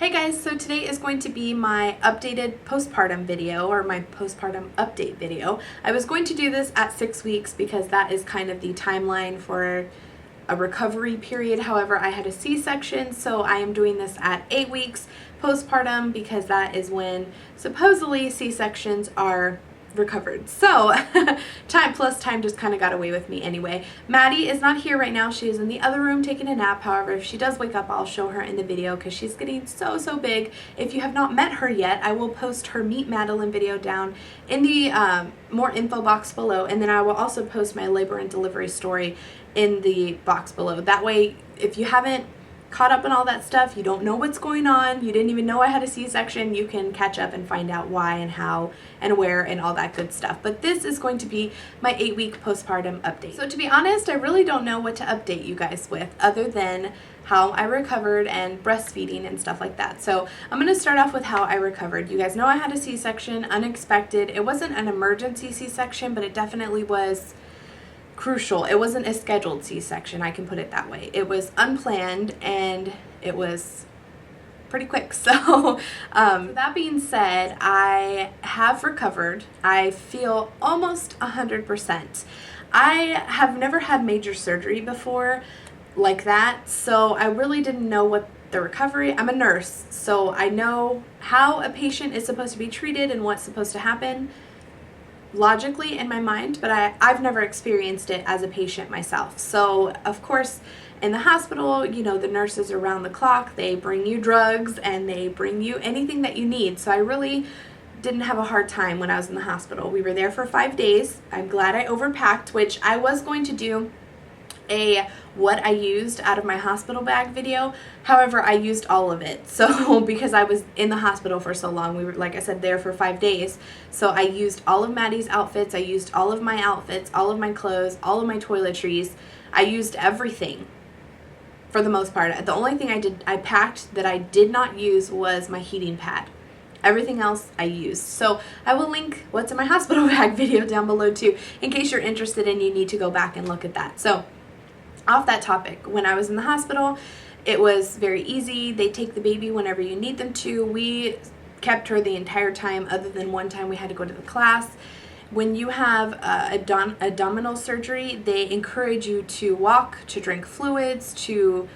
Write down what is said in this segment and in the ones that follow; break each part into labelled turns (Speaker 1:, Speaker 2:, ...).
Speaker 1: Hey guys, so today is going to be my updated postpartum video, or my postpartum update video. I was going to do this at 6 weeks because that is kind of the timeline for a recovery period. However, I had a C-section, so I am doing this at 8 weeks postpartum because that is when supposedly C-sections are recovered. So time just kind of got away with me anyway. Maddie is not here right now. She is in the other room taking a nap. However, if she does wake up, I'll show her in the video because she's getting so big. If you have not met her yet, I will post her Meet Madeline video down in the more info box below, and then I will also post my labor and delivery story in the box below. That way, if you haven't caught up on all that stuff, you don't know what's going on, you didn't even know I had a C-section, you can catch up and find out why and how and where and all that good stuff. But this is going to be my 8-week postpartum update. So to be honest, I really don't know what to update you guys with other than how I recovered and breastfeeding and stuff like that. So I'm going to start off with how I recovered. You guys know I had a C-section, unexpected. It wasn't an emergency C-section, but it definitely was crucial. It wasn't a scheduled C-section, I can put it that way. It was unplanned and it was pretty quick. So that being said, I have recovered. I feel almost 100%. I have never had major surgery before like that, so I really didn't know what the recovery. I'm a nurse, so I know how a patient is supposed to be treated and what's supposed to happen logically in my mind, but I've never experienced it as a patient myself. So of course in the hospital, you know, the nurses are around the clock, they bring you drugs and they bring you anything that you need. So I really didn't have a hard time when I was in the hospital. We were there for 5 days. I'm glad I overpacked, which I was going to do a what I used out of my hospital bag video. However, I used all of it. So because I was in the hospital for so long, we were, like I said, there for 5 days. So I used all of Maddie's outfits. I used all of my outfits, all of my clothes, all of my toiletries. I used everything for the most part. The only thing I packed that I did not use was my heating pad. Everything else I used. So I will link what's in my hospital bag video down below too, in case you're interested and you need to go back and look at that. So off that topic, when I was in the hospital, it was very easy. They take the baby whenever you need them to. We kept her the entire time, other than one time we had to go to the class. When you have abdominal surgery, they encourage you to walk, to drink fluids, to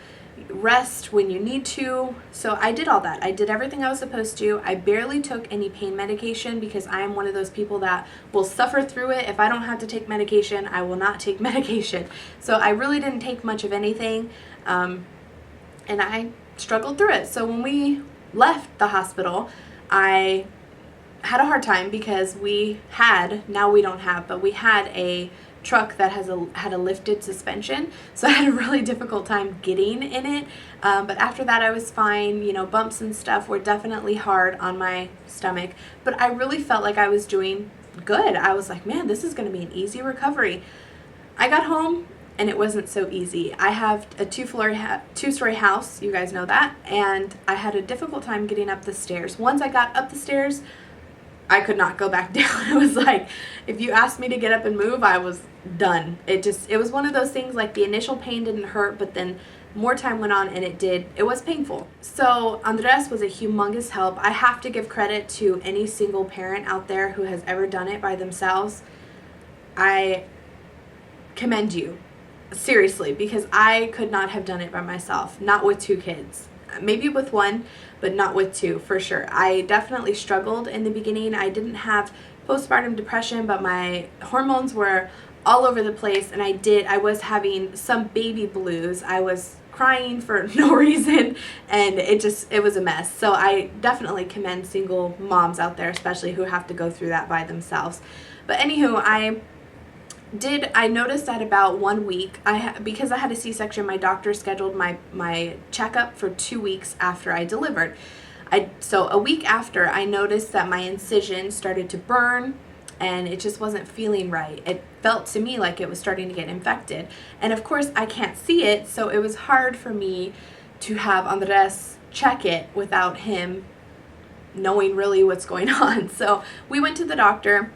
Speaker 1: rest when you need to. So I did all that. I did everything I was supposed to. I barely took any pain medication because I am one of those people that will suffer through it. If I don't have to take medication, I will not take medication. So I really didn't take much of anything, and I struggled through it. So when we left the hospital, I had a hard time because now we don't have, but we had a truck that had a lifted suspension, so I had a really difficult time getting in it, but after that I was fine. You know, bumps and stuff were definitely hard on my stomach, but I really felt like I was doing good. I was like, man, this is going to be an easy recovery. I got home and it wasn't so easy. I have a two-story house, you guys know that, and I had a difficult time getting up the stairs. Once I got up the stairs, I could not go back down. It was like, if you asked me to get up and move, I was done. It was one of those things, like the initial pain didn't hurt, but then more time went on and it was painful. So Andres was a humongous help. I have to give credit to any single parent out there who has ever done it by themselves. I commend you, seriously, because I could not have done it by myself, not with 2 kids. Maybe with 1, but not with 2 for sure. I definitely struggled in the beginning. I didn't have postpartum depression, but my hormones were all over the place, and I was having some baby blues. I was crying for no reason, and it was a mess. So I definitely commend single moms out there, especially who have to go through that by themselves. But anywho, I noticed at about 1 week, because I had a C-section, my doctor scheduled my checkup for 2 weeks after I delivered. So a week after, I noticed that my incision started to burn and it just wasn't feeling right. It felt to me like it was starting to get infected. And of course, I can't see it, so it was hard for me to have Andres check it without him knowing really what's going on. So we went to the doctor.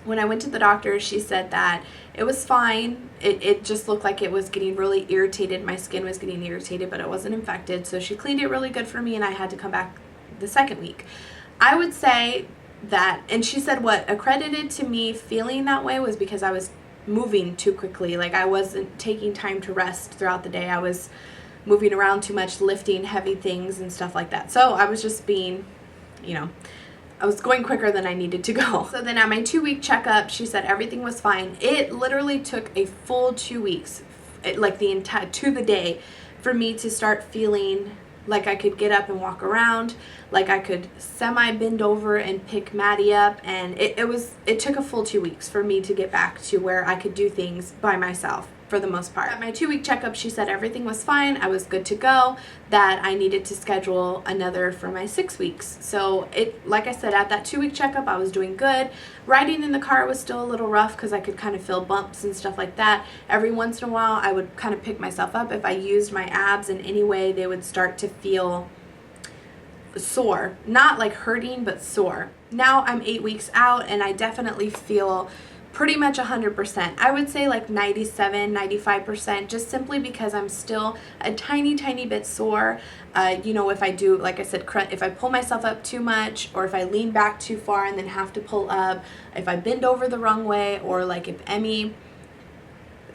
Speaker 1: When I went to the doctor, she said that it was fine. It just looked like it was getting really irritated. My skin was getting irritated, but it wasn't infected. So she cleaned it really good for me, and I had to come back the second week. I would say that, and she said what accredited to me feeling that way was because I was moving too quickly. Like, I wasn't taking time to rest throughout the day. I was moving around too much, lifting heavy things and stuff like that. So I was just being, I was going quicker than I needed to go. So then at my 2-week checkup, she said everything was fine. It literally took a full 2 weeks, like the entire, to the day, for me to start feeling like I could get up and walk around, like I could semi-bend over and pick Maddie up, and it took a full 2 weeks for me to get back to where I could do things by myself for the most part. At my 2-week checkup, she said everything was fine, I was good to go, that I needed to schedule another for my 6 weeks. So like I said, at that 2-week checkup, I was doing good. Riding in the car was still a little rough because I could kind of feel bumps and stuff like that. Every once in a while, I would kind of pick myself up. If I used my abs in any way, they would start to feel sore. Not like hurting, but sore. Now I'm 8 weeks out, and I definitely feel pretty much 100%. I would say like 97, 95%, just simply because I'm still a tiny bit sore. If I do, like I said, if I pull myself up too much, or if I lean back too far and then have to pull up, if I bend over the wrong way, or like if Emmy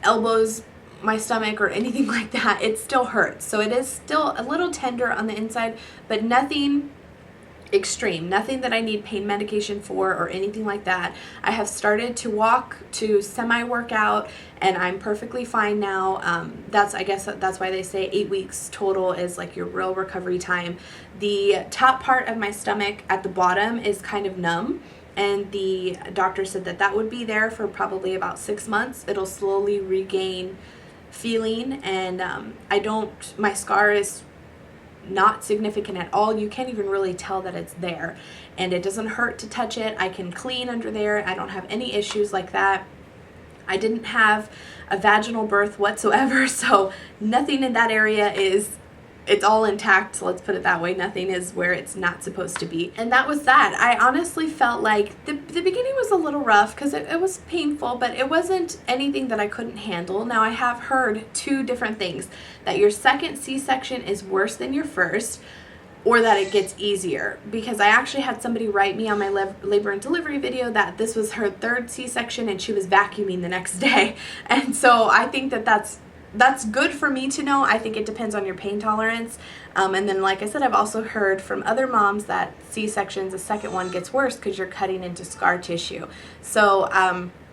Speaker 1: elbows my stomach or anything like that, it still hurts. So it is still a little tender on the inside, but nothing extreme, nothing that I need pain medication for or anything like that. I have started to walk, to semi-workout, and I'm perfectly fine now. I guess that's why they say 8 weeks total is like your real recovery time. The top part of my stomach at the bottom is kind of numb, and the doctor said that would be there for probably about 6 months. It'll slowly regain feeling, and my scar is not significant at all. You can't even really tell that it's there, and it doesn't hurt to touch it. I can clean under there. I don't have any issues like that. I didn't have a vaginal birth whatsoever, so nothing in that area it's all intact, so let's put it that way. Nothing is where it's not supposed to be. And that was that. I honestly felt like the beginning was a little rough because it was painful, but it wasn't anything that I couldn't handle. Now, I have heard 2 different things, that your second C-section is worse than your first, or that it gets easier, because I actually had somebody write me on my labor and delivery video that this was her 3rd C-section and she was vacuuming the next day. And so I think that's good for me to know. I think it depends on your pain tolerance. And then, like I said, I've also heard from other moms that C-sections, the second one gets worse because you're cutting into scar tissue. So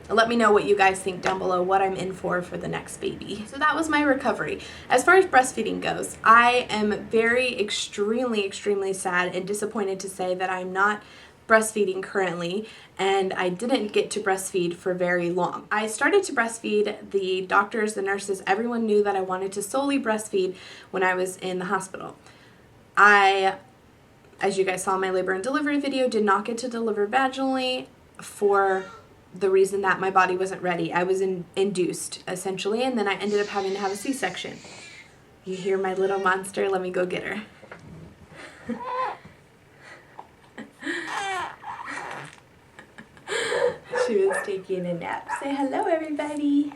Speaker 1: let me know what you guys think down below, what I'm in for the next baby. So that was my recovery. As far as breastfeeding goes, I am extremely sad and disappointed to say that I'm not breastfeeding currently, and I didn't get to breastfeed for very long. I started to breastfeed. The doctors, the nurses, everyone knew that I wanted to solely breastfeed when I was in the hospital. I, as you guys saw in my labor and delivery video, did not get to deliver vaginally for the reason that my body wasn't ready. I was induced, essentially, and then I ended up having to have a C-section. You hear my little monster? Let me go get her. She was taking a nap. Say hello, everybody.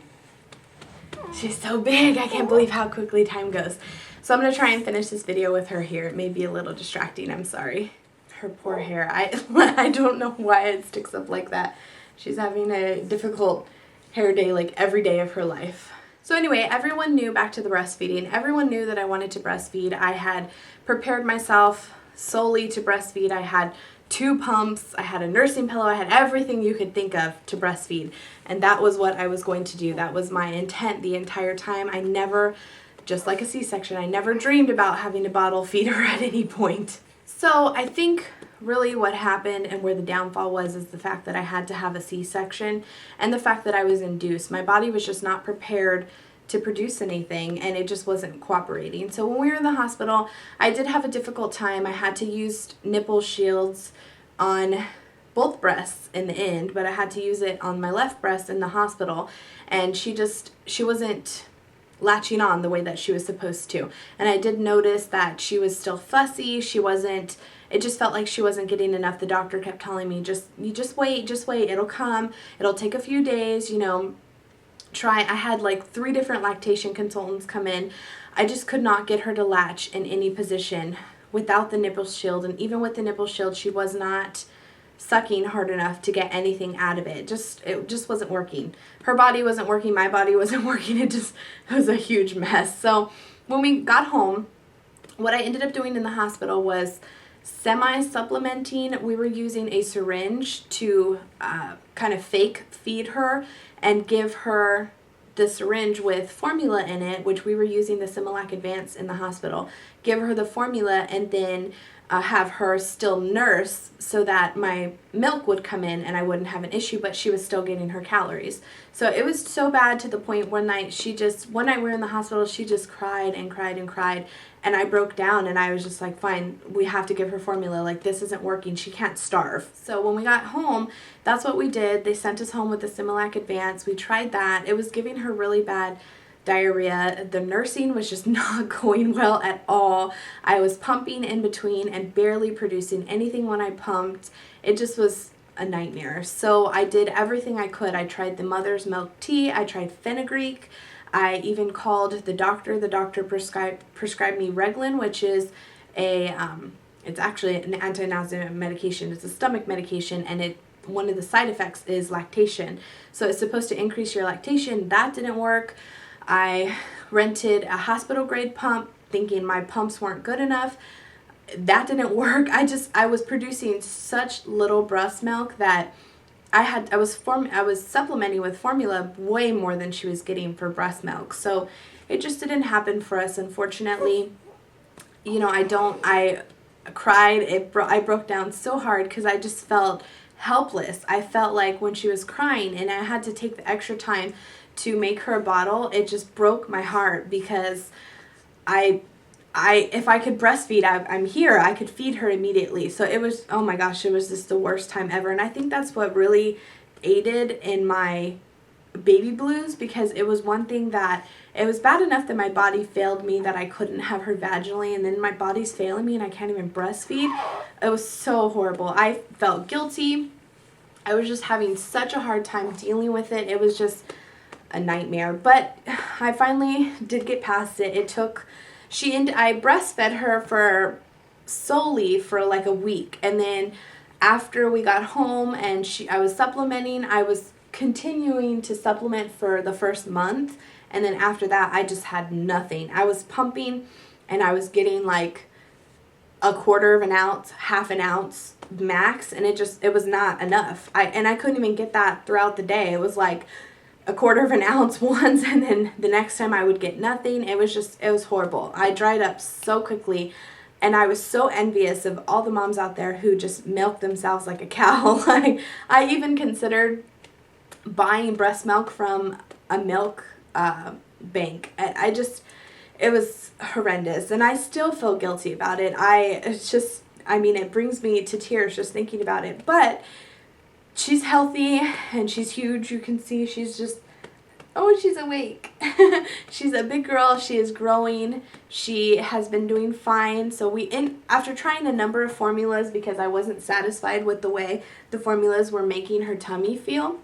Speaker 1: She's so big. I can't believe how quickly time goes. So I'm going to try and finish this video with her here. It may be a little distracting. I'm sorry. Her poor hair. I don't know why it sticks up like that. She's having a difficult hair day like every day of her life. So anyway, everyone knew, back to the breastfeeding, everyone knew that I wanted to breastfeed. I had prepared myself solely to breastfeed. I had 2 pumps, I had a nursing pillow, I had everything you could think of to breastfeed. And that was what I was going to do. That was my intent the entire time. I never, just like a C-section, I never dreamed about having to bottle feed her at any point. So I think really what happened and where the downfall was is the fact that I had to have a C-section and the fact that I was induced. My body was just not prepared to produce anything, and it just wasn't cooperating. So when we were in the hospital, I did have a difficult time. I had to use nipple shields on both breasts in the end, but I had to use it on my left breast in the hospital, and she wasn't latching on the way that she was supposed to. And I did notice that she was still fussy. She wasn't it just felt like she wasn't getting enough. The doctor kept telling me, you just wait, it'll come, it'll take a few days, you know, I had like 3 different lactation consultants come in. I just could not get her to latch in any position without the nipple shield, and even with the nipple shield, she was not sucking hard enough to get anything out of it. It just wasn't working. Her body wasn't working, my body wasn't working. It was a huge mess. So when we got home, what I ended up doing in the hospital was semi-supplementing. We were using a syringe to kind of fake feed her and give her the syringe with formula in it, which we were using the Similac Advance in the hospital. Give her the formula and then have her still nurse so that my milk would come in and I wouldn't have an issue, but she was still getting her calories. So it was so bad to the point one night one night we were in the hospital, she just cried and cried and cried, and I broke down and I was just like, fine, we have to give her formula. Like, this isn't working. She can't starve. So when we got home, that's what we did. They sent us home with the Similac Advance. We tried that. It was giving her really bad diarrhea. The nursing was just not going well at all. I was pumping in between and barely producing anything when I pumped. It just was a nightmare. So I did everything I could. I tried the mother's milk tea. I tried fenugreek. I even called the doctor. The doctor prescribed me Reglan, which is it's actually an anti-nausea medication. It's a stomach medication, and one of the side effects is lactation. So it's supposed to increase your lactation. That didn't work. I rented a hospital grade pump thinking my pumps weren't good enough. That didn't work. I was producing such little breast milk that I was supplementing with formula way more than she was getting for breast milk. So it just didn't happen for us, unfortunately. You know, I cried. I broke down so hard because I just felt helpless. I felt like when she was crying and I had to take the extra time to make her a bottle, it just broke my heart because if I could breastfeed, I'm here. I could feed her immediately. So it was, oh my gosh, it was just the worst time ever. And I think that's what really aided in my baby blues, because it was one thing that it was bad enough that my body failed me that I couldn't have her vaginally, and then my body's failing me and I can't even breastfeed. It was so horrible. I felt guilty. I was just having such a hard time dealing with it. It was just a nightmare, but I finally did get past it. I breastfed her solely for like a week, and then after we got home and I was supplementing, I was continuing to supplement for the first month, and then after that I just had nothing. I was pumping and I was getting like a quarter of an ounce, half an ounce max, and it was not enough. I couldn't even get that throughout the day. It was like a quarter of an ounce once, and then the next time I would get nothing. It was horrible. I dried up so quickly, and I was so envious of all the moms out there who just milk themselves like a cow. Like, I even considered buying breast milk from a milk bank. It was horrendous, and I still feel guilty about it. It brings me to tears just thinking about it, but she's healthy and she's huge. You can see she's awake. She's a big girl. She is growing. She has been doing fine. So after trying a number of formulas, because I wasn't satisfied with the way the formulas were making her tummy feel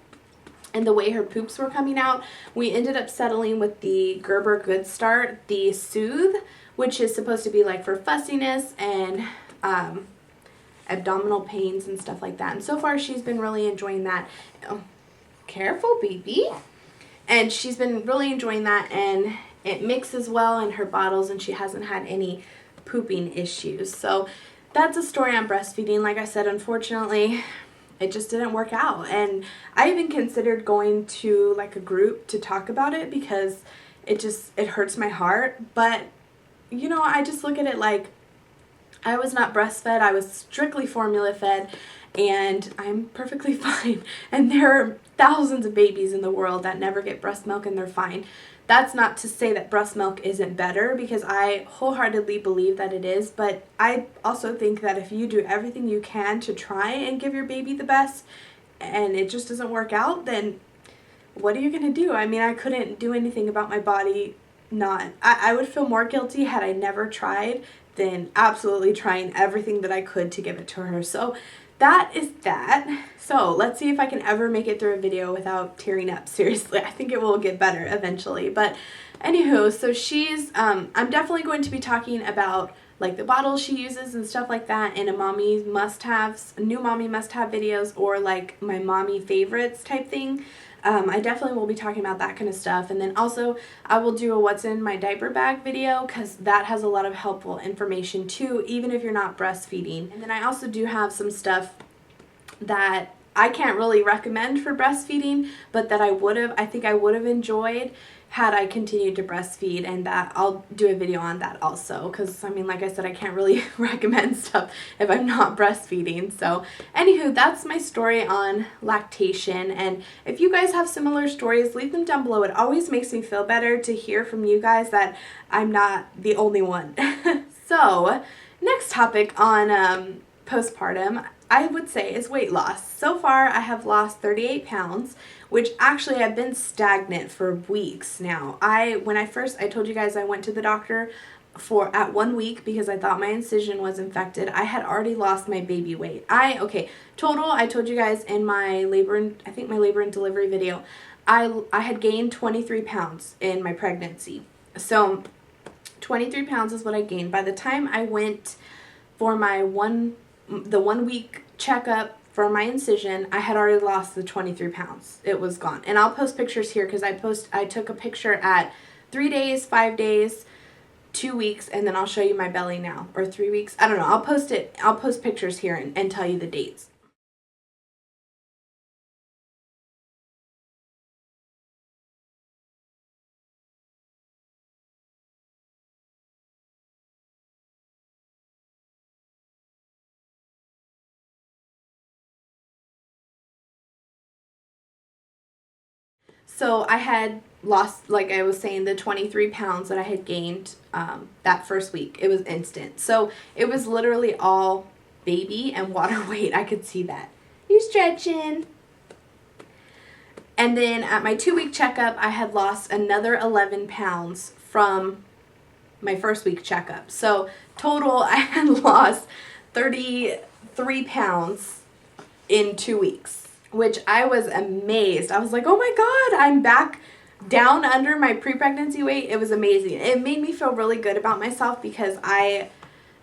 Speaker 1: and the way her poops were coming out, we ended up settling with the Gerber Good Start, the Soothe, which is supposed to be like for fussiness and abdominal pains and stuff like that. And so far she's been really enjoying that. Oh, careful, baby. And she's been really enjoying that, and it mixes well in her bottles, and she hasn't had any pooping issues. So that's a story on breastfeeding. Like I said, unfortunately, it just didn't work out. And I even considered going to like a group to talk about it because it hurts my heart. But, you know, I just look at it like I was not breastfed. I was strictly formula fed, and I'm perfectly fine. And there are thousands of babies in the world that never get breast milk and they're fine. That's not to say that breast milk isn't better, because I wholeheartedly believe that it is, but I also think that if you do everything you can to try and give your baby the best and it just doesn't work out, then what are you going to do? I mean, I couldn't do anything about my body I would feel more guilty had I never tried then absolutely trying everything that I could to give it to her. So that is that. So let's see if I can ever make it through a video without tearing up. Seriously, I think it will get better eventually. But anywho, so she's, I'm definitely going to be talking about like the bottles she uses and stuff like that, and a mommy must-haves, new mommy must-have videos, or like my mommy favorites type thing. I definitely will be talking about that kind of stuff. And then also I will do a what's in my diaper bag video, because that has a lot of helpful information too, even if you're not breastfeeding. And then I also do have some stuff that I can't really recommend for breastfeeding, but that I think I would have enjoyed had I continued to breastfeed, and that I'll do a video on that also, because I mean, like I said, I can't really recommend stuff if I'm not breastfeeding. So anywho, that's my story on lactation, and if you guys have similar stories, leave them down below. It always makes me feel better to hear from you guys that I'm not the only one. So next topic on postpartum, I would say, is weight loss. So far I have lost 38 pounds, which actually I've been stagnant for weeks now. When I told you guys I went to the doctor at 1 week because I thought my incision was infected. I had already lost my baby weight. Total, I told you guys in my labor and delivery video, I had gained 23 pounds in my pregnancy. So 23 pounds is what I gained. By the time I went for the 1 week checkup for my incision, I had already lost the 23 pounds. It was gone. And I'll post pictures here, because I took a picture at 3 days, 5 days, 2 weeks, and then I'll show you my belly now, or 3 weeks. I don't know. I'll post pictures here and tell you the dates. So I had lost, like I was saying, the 23 pounds that I had gained that first week. It was instant. So it was literally all baby and water weight. I could see that. You stretching. And then at my 2 week checkup, I had lost another 11 pounds from my first week checkup. So total, I had lost 33 pounds in 2 weeks, which I was amazed. I was like, oh my God, I'm back down under my pre-pregnancy weight. It was amazing. It made me feel really good about myself, because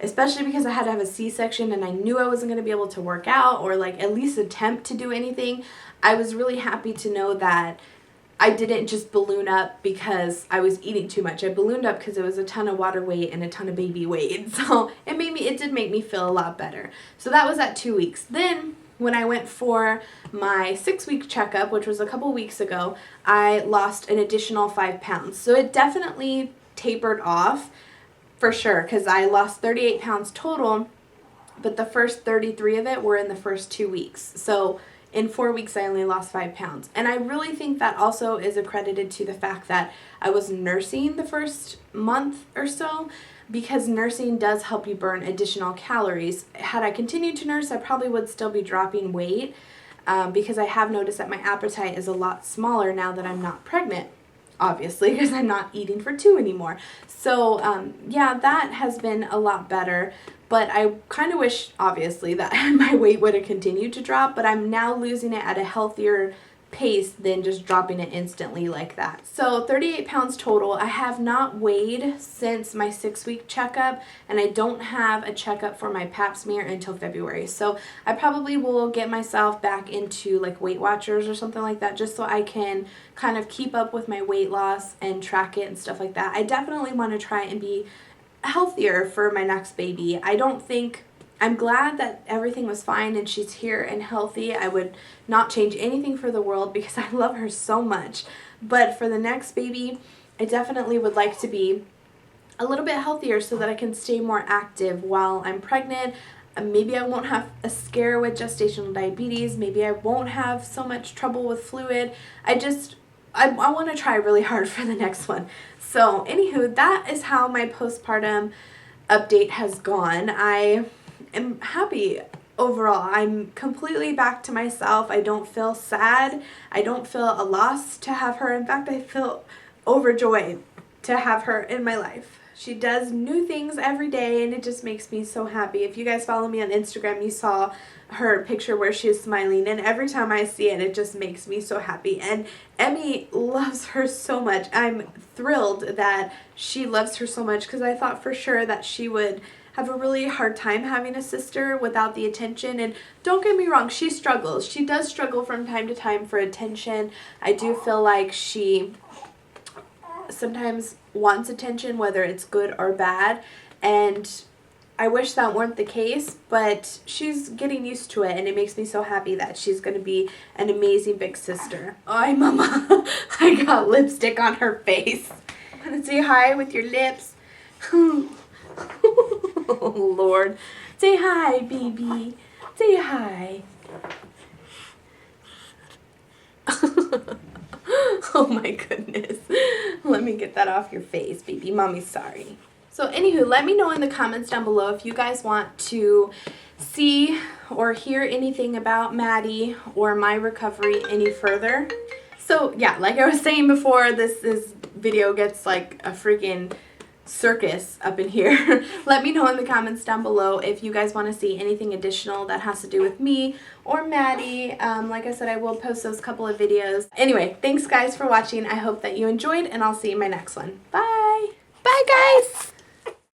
Speaker 1: especially because I had to have a C-section and I knew I wasn't going to be able to work out or like at least attempt to do anything. I was really happy to know that I didn't just balloon up because I was eating too much. I ballooned up because it was a ton of water weight and a ton of baby weight. So it did make me feel a lot better. So that was at 2 weeks. Then when I went for my 6 week checkup, which was a couple weeks ago, I lost an additional 5 pounds. So it definitely tapered off for sure, because I lost 38 pounds total, but the first 33 of it were in the first 2 weeks. So in 4 weeks, I only lost 5 pounds. And I really think that also is accredited to the fact that I was nursing the first month or so, because nursing does help you burn additional calories. Had I continued to nurse, I probably would still be dropping weight, because I have noticed that my appetite is a lot smaller now that I'm not pregnant, obviously, because I'm not eating for 2 anymore. So yeah, that has been a lot better. But I kind of wish, obviously, that my weight would have continued to drop, but I'm now losing it at a healthier pace than just dropping it instantly like that. So 38 pounds total. I have not weighed since my 6 week checkup, and I don't have a checkup for my pap smear until February. So I probably will get myself back into like Weight Watchers or something like that, just so I can kind of keep up with my weight loss and track it and stuff like that. I definitely want to try and be healthier for my next baby. I'm glad that everything was fine and she's here and healthy. I would not change anything for the world because I love her so much. But for the next baby, I definitely would like to be a little bit healthier so that I can stay more active while I'm pregnant. Maybe I won't have a scare with gestational diabetes. Maybe I won't have so much trouble with fluid. I want to try really hard for the next one. So anywho, that is how my postpartum update has gone. I am happy overall. I'm completely back to myself. I don't feel sad. I don't feel a loss to have her. In fact, I feel overjoyed to have her in my life. She does new things every day, and it just makes me so happy. If you guys follow me on Instagram, you saw her picture where she is smiling, and every time I see it, it just makes me so happy. And Emmy loves her so much. I'm thrilled that she loves her so much, because I thought for sure that she would have a really hard time having a sister without the attention. And don't get me wrong, she struggles. She does struggle from time to time for attention. I do feel like she sometimes wants attention, whether it's good or bad, and I wish that weren't the case, but she's getting used to it, and it makes me so happy that she's going to be an amazing big sister. Hi, Mama. I got lipstick on her face. Want to say hi with your lips? Oh, Lord. Say hi, baby. Say hi. Oh my goodness. Let me get that off your face, baby. Mommy's sorry. So anywho, let me know in the comments down below if you guys want to see or hear anything about Maddie or my recovery any further. So yeah, like I was saying before, this video gets like a freaking circus up in here. Let me know in the comments down below if you guys want to see anything additional that has to do with me or Maddie. Like I said, I will post those couple of videos. Anyway, thanks guys for watching. I hope that you enjoyed, and I'll see you in my next one. Bye! Bye guys!